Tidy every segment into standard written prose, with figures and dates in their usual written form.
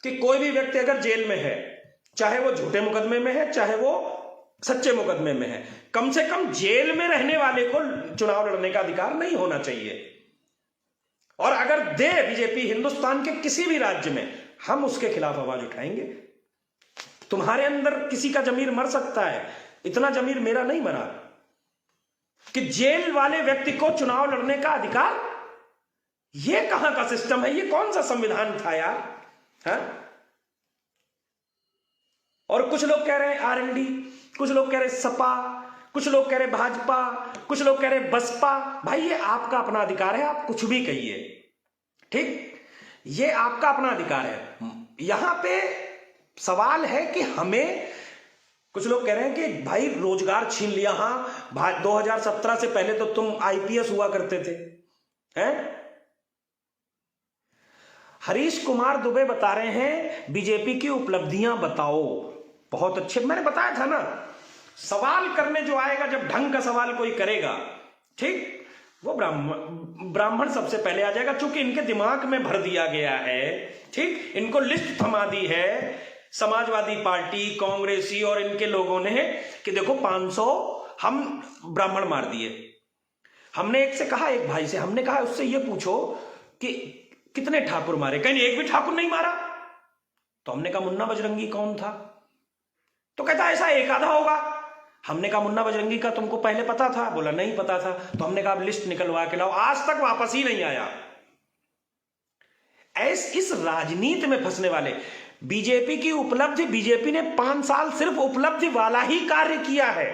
कि कोई भी व्यक्ति अगर जेल में है, चाहे वो झूठे मुकदमे में है चाहे वो सच्चे मुकदमे में है, कम से कम जेल में रहने वाले को चुनाव लड़ने का अधिकार नहीं होना चाहिए। और अगर दे बीजेपी हिंदुस्तान के किसी भी राज्य में, हम उसके खिलाफ आवाज उठाएंगे। तुम्हारे अंदर किसी का जमीर मर सकता है, इतना जमीर मेरा नहीं मरा कि जेल वाले व्यक्ति को चुनाव लड़ने का अधिकार। ये कहां का सिस्टम है? ये कौन सा संविधान था यार? है? और कुछ लोग कह रहे हैं आरएलडी, कुछ लोग कह रहे सपा, कुछ लोग कह रहे भाजपा, कुछ लोग कह रहे बसपा। भाई ये आपका अपना अधिकार है, आप कुछ भी कहिए, ठीक, ये आपका अपना अधिकार है। यहां पे सवाल है कि हमें, कुछ लोग कह रहे हैं कि भाई रोजगार छीन लिया। हां, 2017 से पहले तो तुम आईपीएस हुआ करते थे, हैं? हरीश कुमार दुबे बता रहे हैं बीजेपी की उपलब्धियां बताओ। बहुत अच्छे, मैंने बताया था ना, सवाल करने जो आएगा, जब ढंग का सवाल कोई करेगा, ठीक, वो ब्राह्मण सबसे पहले आ जाएगा, क्योंकि इनके दिमाग में भर दिया गया है, ठीक, इनको लिस्ट थमा दी है समाजवादी पार्टी, कांग्रेसी और इनके लोगों ने कि देखो 500 हम ब्राह्मण मार दिए। हमने एक से कहा, एक भाई से हमने कहा, उससे ये पूछो कि कितने ठाकुर मारे? कहीं एक भी ठाकुर नहीं मारा। तो हमने कहा मुन्ना बजरंगी कौन था? तो कहता ऐसा एक आधा होगा। हमने कहा मुन्ना बजरंगी का तुमको पहले पता था? बोला नहीं पता था। तो हमने कहा लिस्ट निकलवा के लाओ। आज तक वापस ही नहीं आया। इस राजनीति में फंसने वाले, बीजेपी की उपलब्धि, बीजेपी ने 5 साल सिर्फ उपलब्धि वाला ही कार्य किया है।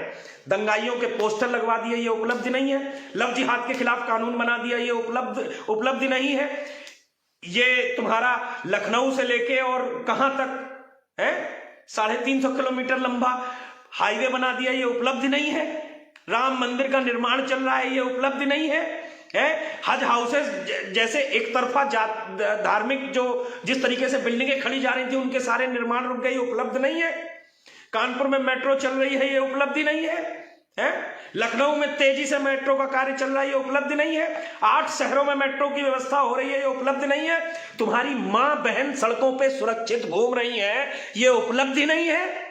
दंगाइयों के पोस्टर लगवा दिए, ये उपलब्धि नहीं है। लव जिहाद के खिलाफ कानून बना दिया, ये उपलब्धि नहीं है। ये तुम्हारा लखनऊ से लेके और कहां तक है, 350 किलोमीटर लंबा हाईवे बना दिया, ये उपलब्धि नहीं है। राम मंदिर का निर्माण चल रहा है, ये उपलब्धि नहीं है। हज हाउसेस जैसे एक तरफा धार्मिक जो जिस तरीके से बिल्डिंगें खड़ी जा रही थी, उनके सारे निर्माण रुक गए, ये उपलब्धि नहीं है। कानपुर में मेट्रो चल रही है, ये उपलब्धि नहीं है। लखनऊ में तेजी से मेट्रो का कार्य चल रहा है, ये उपलब्धि नहीं है। 8 शहरों में मेट्रो की व्यवस्था हो रही है, ये उपलब्धि नहीं है। तुम्हारी मां बहन सड़कों पे सुरक्षित घूम रही है, ये उपलब्धि नहीं है।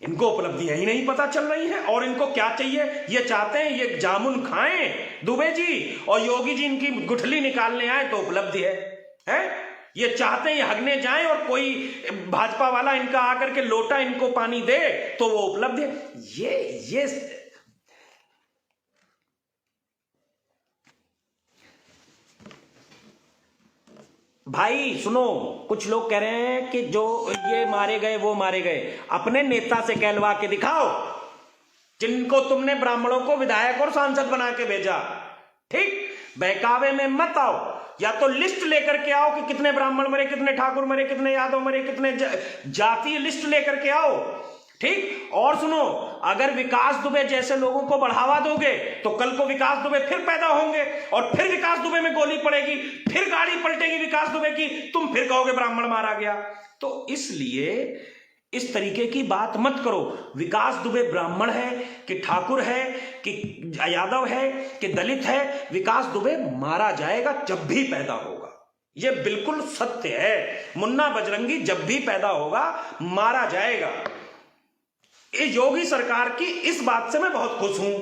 इनको उपलब्धियां ही नहीं पता चल रही हैं। और इनको क्या चाहिए? ये चाहते हैं ये जामुन खाएं दुबे जी और योगी जी इनकी गुठली निकालने आए तो उपलब्धि है? ये चाहते हैं ये हगने जाएं और कोई भाजपा वाला इनका आकर के लोटा इनको पानी दे तो वो उपलब्धि है। ये भाई सुनो, कुछ लोग कह रहे हैं कि जो ये मारे गए वो मारे गए, अपने नेता से कहलवा के दिखाओ जिनको तुमने ब्राह्मणों को विधायक और सांसद बना के भेजा, ठीक, बहकावे में मत आओ। या तो लिस्ट लेकर के आओ कि कितने ब्राह्मण मरे, कितने ठाकुर मरे, कितने यादव मरे, कितने जातीय लिस्ट लेकर के आओ, ठीक। और सुनो, अगर विकास दुबे जैसे लोगों को बढ़ावा दोगे तो कल को विकास दुबे फिर पैदा होंगे और फिर विकास दुबे में गोली पड़ेगी, फिर गाड़ी पलटेगी विकास दुबे की, तुम फिर कहोगे ब्राह्मण मारा गया। तो इसलिए इस तरीके की बात मत करो। विकास दुबे ब्राह्मण है कि ठाकुर है कि यादव है कि दलित है, विकास दुबे मारा जाएगा जब भी पैदा होगा। यह बिल्कुल सत्य है। मुन्ना बजरंगी जब भी पैदा होगा मारा जाएगा। ये योगी सरकार की इस बात से मैं बहुत खुश हूं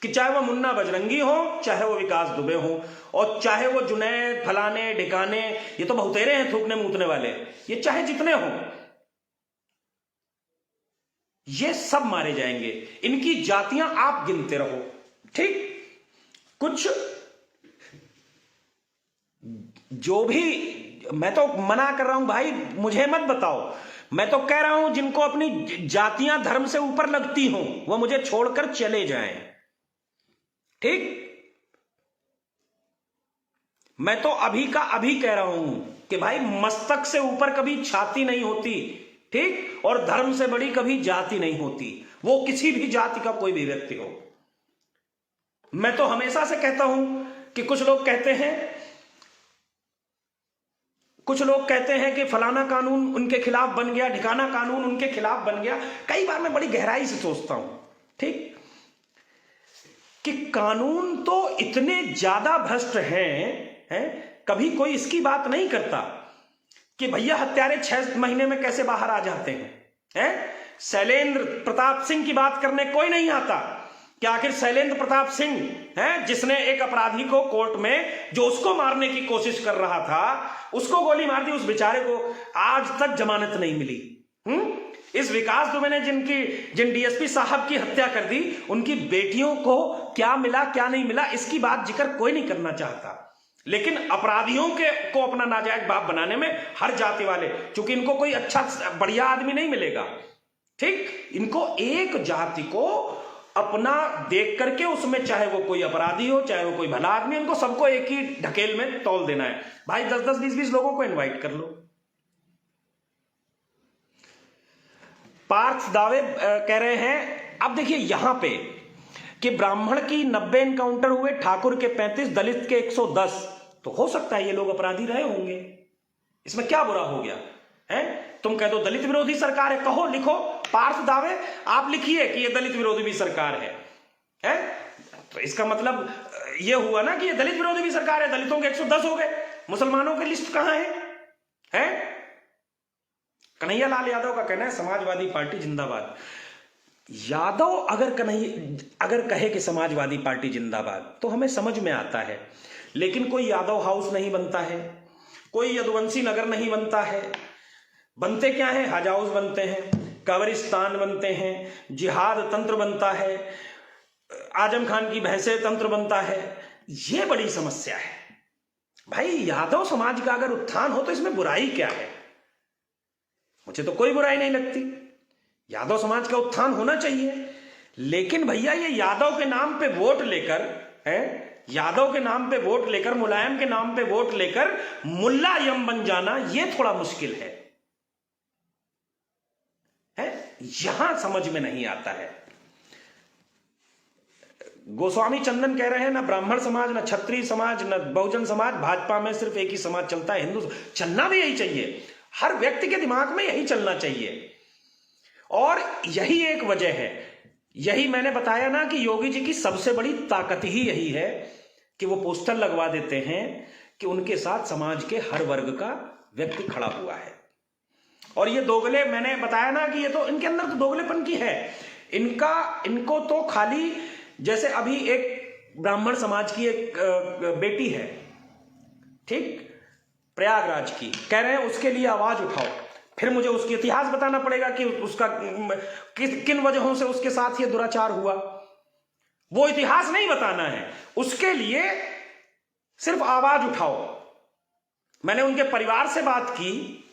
कि चाहे वो मुन्ना बजरंगी हो, चाहे वो विकास दुबे हो, और चाहे वो जुनैद फलाने ढिकाने, ये तो बहुतेरे हैं थूकने मूतने वाले, ये चाहे जितने हो, ये सब मारे जाएंगे। इनकी जातियां आप गिनते रहो, ठीक। कुछ जो भी, मैं तो मना कर रहा हूं भाई, मुझे मत बताओ। मैं तो कह रहा हूं जिनको अपनी जातियां धर्म से ऊपर लगती हों वो मुझे छोड़कर चले जाएं, ठीक। मैं तो अभी का अभी कह रहा हूं कि भाई मस्तक से ऊपर कभी छाती नहीं होती, ठीक, और धर्म से बड़ी कभी जाति नहीं होती, वो किसी भी जाति का कोई भी व्यक्ति हो। मैं तो हमेशा से कहता हूं कि कुछ लोग कहते हैं कि फलाना कानून उनके खिलाफ बन गया, ढिकाना कानून उनके खिलाफ बन गया। कई बार मैं बड़ी गहराई से सोचता हूं, ठीक, कि कानून तो इतने ज्यादा भ्रष्ट हैं, कभी कोई इसकी बात नहीं करता कि भैया हत्यारे 6 महीने में कैसे बाहर आ जाते हैं। शैलेंद्र प्रताप सिंह की बात करने कोई नहीं आता कि आखिर शैलेंद्र प्रताप सिंह है जिसने एक अपराधी को कोर्ट में, जो उसको मारने की कोशिश कर रहा था, उसको गोली मार दी, उस बेचारे को आज तक जमानत नहीं मिली। इस विकास दुबे ने जिन डीएसपी साहब की हत्या कर दी, उनकी बेटियों को क्या मिला क्या नहीं मिला, इसकी बात जिक्र कोई नहीं करना चाहता। लेकिन अपराधियों को अपना नाजायज बाप बनाने में हर जाति वाले, क्योंकि इनको कोई अच्छा बढ़िया आदमी नहीं मिलेगा, ठीक, इनको एक जाति को अपना देख करके उसमें चाहे वो कोई अपराधी हो चाहे वो कोई भला आदमी, उनको सबको एक ही ढकेल में तौल देना है। भाई 10-10, 20-20 लोगों को इनवाइट कर लो। पार्थ दावे कह रहे हैं, अब देखिए यहां पे कि ब्राह्मण की 90 एनकाउंटर हुए, ठाकुर के 35, दलित के 110, तो हो सकता है ये लोग अपराधी रहे होंगे, इसमें क्या बुरा हो गया है? तुम कह दो दलित विरोधी सरकार है, कहो, लिखो, पार्थ दावे आप लिखिए कि ये दलित विरोधी भी सरकार है? तो इसका मतलब ये हुआ ना कि ये दलित विरोधी भी सरकार है। दलितों के 110 हो गए, मुसलमानों की लिस्ट कहां है? कन्हैया लाल यादव का कहना है समाजवादी पार्टी जिंदाबाद। यादव अगर कहे कि समाजवादी पार्टी जिंदाबाद तो हमें समझ में आता है, लेकिन कोई यादव हाउस नहीं बनता है, कोई यदुवंशी नगर नहीं बनता है। बनते क्या है? हज हाउस बनते हैं, कब्रिस्तान बनते हैं, जिहाद तंत्र बनता है, आजम खान की भैंसे तंत्र बनता है। यह बड़ी समस्या है भाई। यादव समाज का अगर उत्थान हो तो इसमें बुराई क्या है? मुझे तो कोई बुराई नहीं लगती, यादव समाज का उत्थान होना चाहिए। लेकिन भैया ये यादव के नाम पे वोट लेकर यादव के नाम पे वोट लेकर, मुलायम के नाम पे वोट लेकर मुल्ला यम बन जाना, यह थोड़ा मुश्किल है? यहां समझ में नहीं आता है। गोस्वामी चंदन कह रहे हैं ना ब्राह्मण समाज, ना क्षत्रिय समाज, ना बहुजन समाज, भाजपा में सिर्फ एक ही समाज चलता है, हिंदू। चलना भी यही चाहिए, हर व्यक्ति के दिमाग में यही चलना चाहिए। और यही एक वजह है, यही मैंने बताया ना कि योगी जी की सबसे बड़ी ताकत ही यही है कि वो पोस्टर लगवा देते हैं कि उनके साथ समाज के हर वर्ग का व्यक्ति खड़ा हुआ है। और ये दोगले, मैंने बताया ना कि ये तो इनके अंदर तो दोगलेपन की है। इनको तो खाली, जैसे अभी एक ब्राह्मण समाज की एक बेटी है, ठीक, प्रयागराज की, कह रहे हैं उसके लिए आवाज उठाओ। फिर मुझे उसकी इतिहास बताना पड़ेगा कि उसका किन वजहों से उसके साथ ये दुराचार हुआ। वो इतिहास नहीं बताना है, उसके लिए सिर्फ आवाज उठाओ। मैंने उनके परिवार से बात की,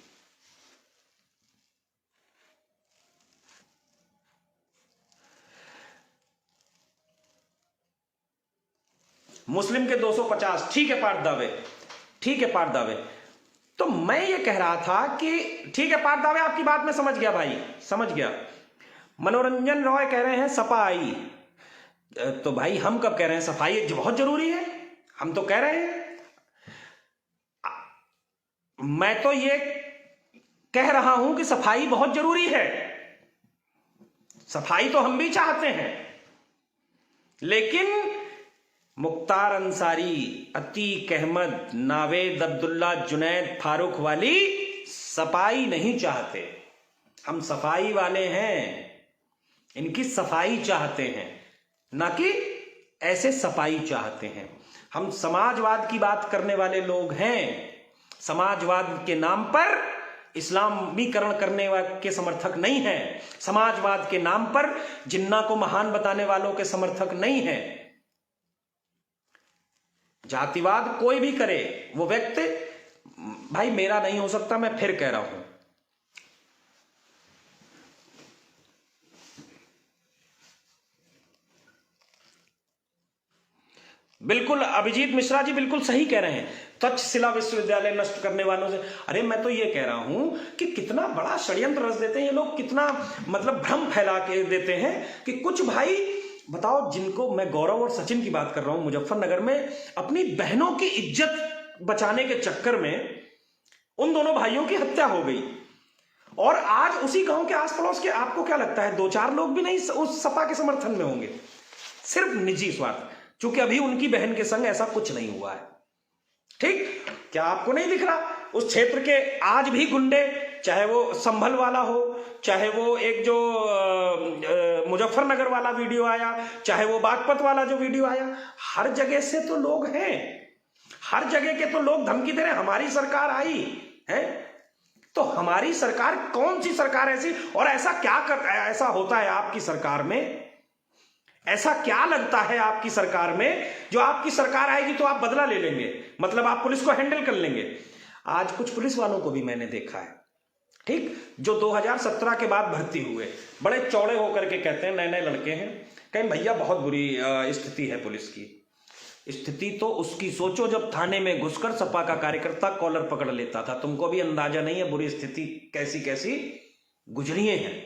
मुस्लिम के 250, ठीक है पार्थ दावे, ठीक है पार्थ दावे। तो मैं ये कह रहा था कि ठीक है पार्थ दावे, आपकी बात मैं समझ गया भाई, समझ गया। मनोरंजन रॉय कह रहे हैं सफाई, तो भाई हम कब कह रहे हैं सफाई बहुत जरूरी है? हम तो कह रहे हैं, मैं तो ये कह रहा हूं कि सफाई बहुत जरूरी है। सफाई तो हम भी चाहते हैं, लेकिन मुख्तार अंसारी, अतीक अहमद, नावेद अब्दुल्ला, जुनैद फारूक वाली सफाई नहीं चाहते। हम सफाई वाले हैं, इनकी सफाई चाहते हैं, ना कि ऐसे सफाई चाहते हैं। हम समाजवाद की बात करने वाले लोग हैं, समाजवाद के नाम पर इस्लामीकरण करने के समर्थक नहीं हैं, समाजवाद के नाम पर जिन्ना को महान बताने वालों के समर्थक नहीं हैं। जातिवाद कोई भी करे, वो व्यक्ति भाई मेरा नहीं हो सकता। मैं फिर कह रहा हूं, बिल्कुल अभिजीत मिश्रा जी बिल्कुल सही कह रहे हैं। तक्षशिला विश्वविद्यालय नष्ट करने वालों से, अरे मैं तो ये कह रहा हूं कि कितना बड़ा षड्यंत्र रच देते हैं ये लोग, कितना मतलब भ्रम फैला के देते हैं कि कुछ भाई, बताओ, जिनको मैं गौरव और सचिन की बात कर रहा हूं, मुजफ्फरनगर में अपनी बहनों की इज्जत बचाने के चक्कर में उन दोनों भाइयों की हत्या हो गई। और आज उसी गांव के आस पड़ोस के, आपको क्या लगता है 2-4 लोग भी नहीं उस सपा के समर्थन में होंगे? सिर्फ निजी स्वार्थ, क्योंकि अभी उनकी बहन के संग ऐसा कुछ नहीं हुआ है। ठीक, क्या आपको नहीं दिख रहा? उस क्षेत्र के आज भी गुंडे, चाहे वो संभल वाला हो, चाहे वो एक जो मुजफ्फरनगर वाला वीडियो आया, चाहे वो बागपत वाला जो वीडियो आया, हर जगह से तो लोग हैं, हर जगह के तो लोग धमकी दे रहे हैं हमारी सरकार आई है। तो हमारी सरकार कौन सी सरकार ऐसी, और ऐसा क्या ऐसा होता है आपकी सरकार में, ऐसा क्या लगता है आपकी सरकार में जो आपकी सरकार आएगी तो आप बदला ले लेंगे, मतलब आप पुलिस को हैंडल कर लेंगे। आज कुछ पुलिस वालों को भी मैंने देखा है, ठीक, जो 2017 के बाद भर्ती हुए, बड़े चौड़े होकर के कहते हैं, नए नए लड़के हैं, कहें भैया बहुत बुरी स्थिति है पुलिस की। स्थिति तो उसकी सोचो जब थाने में घुसकर सपा का कार्यकर्ता कॉलर पकड़ लेता था, तुमको भी अंदाजा नहीं है बुरी स्थिति कैसी कैसी गुजरी है।